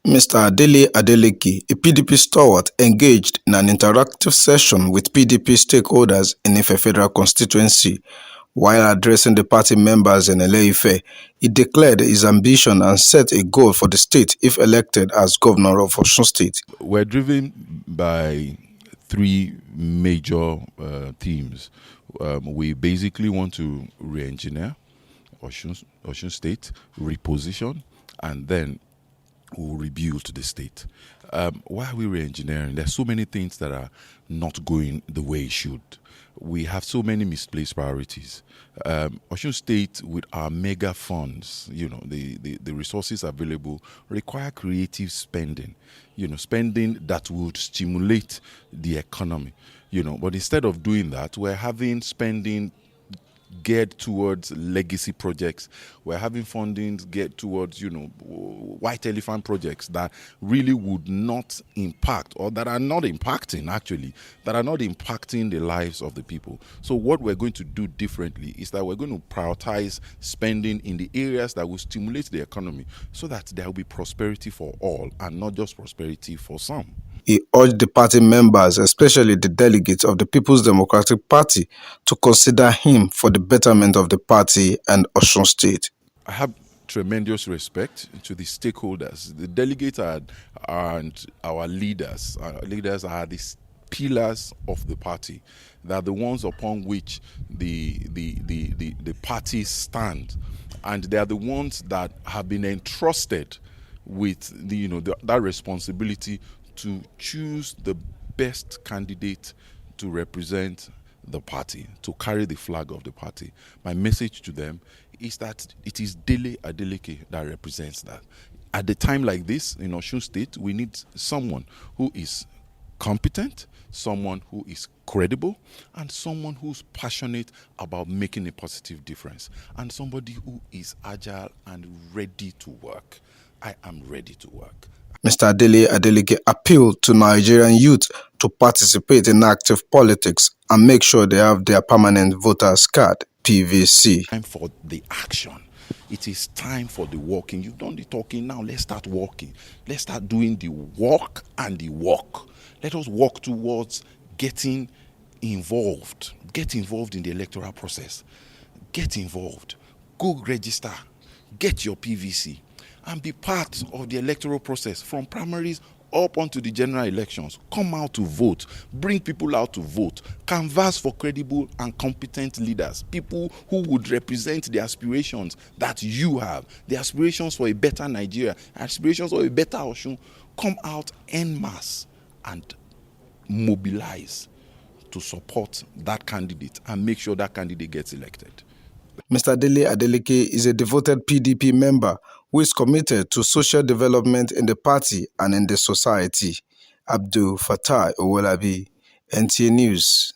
Mr. Dele Adeleke, a PDP stalwart, engaged in an interactive session with PDP stakeholders in Ife Federal Constituency. While addressing the party members in Nta Ile Ife, he declared his ambition and set a goal for the state if elected as governor of Osun State. We're driven by three major themes. We basically want to re-engineer Osun State, reposition, and then we'll rebuild the state. Why are we re-engineering? There's so many things that are not going the way it should. We have so many misplaced priorities. Osun State, with our mega funds, the resources available, require creative spending. Spending that would stimulate the economy. But instead of doing that, we're having spending geared towards legacy projects. We're having funding geared towards, white elephant projects that really would not impact, or that are not impacting, actually, that are not impacting the lives of the people. So what we're going to do differently is that we're going to prioritize spending in the areas that will stimulate the economy so that there will be prosperity for all and not just prosperity for some. He urged the party members, especially the delegates of the People's Democratic Party, to consider him for the betterment of the party and Osun State. I have tremendous respect to the stakeholders. The delegates and our leaders. Our leaders are the pillars of the party. They are the ones upon which the parties stand, and they are the ones that have been entrusted with that responsibility to choose the best candidate to represent the party, to carry the flag of the party. My message to them is that it is Dele Adeleke that represents that. At a time like this in Osun State, we need someone who is competent, someone who is credible, and someone who's passionate about making a positive difference, and somebody who is agile and ready to work. I am ready to work. Mr. Dele Adeleke appealed to Nigerian youth to participate in active politics and make sure they have their permanent voters card, PVC. Time for the action. It is time for the walking. You've done the talking, now let's start walking. Let's start doing the walk and the walk. Let us walk towards getting involved. Get involved in the electoral process. Get involved. Go register. Get your PVC. And be part of the electoral process from primaries up onto the general elections. Come out to vote. Bring people out to vote. Canvass for credible and competent leaders. People who would represent the aspirations that you have. The aspirations for a better Nigeria. Aspirations for a better Osun. Come out en masse and mobilize to support that candidate and make sure that candidate gets elected. Mr. Dele Adeleke is a devoted PDP member who is committed to social development in the party and in the society. Abdul Fattah Owolabi, NTA News.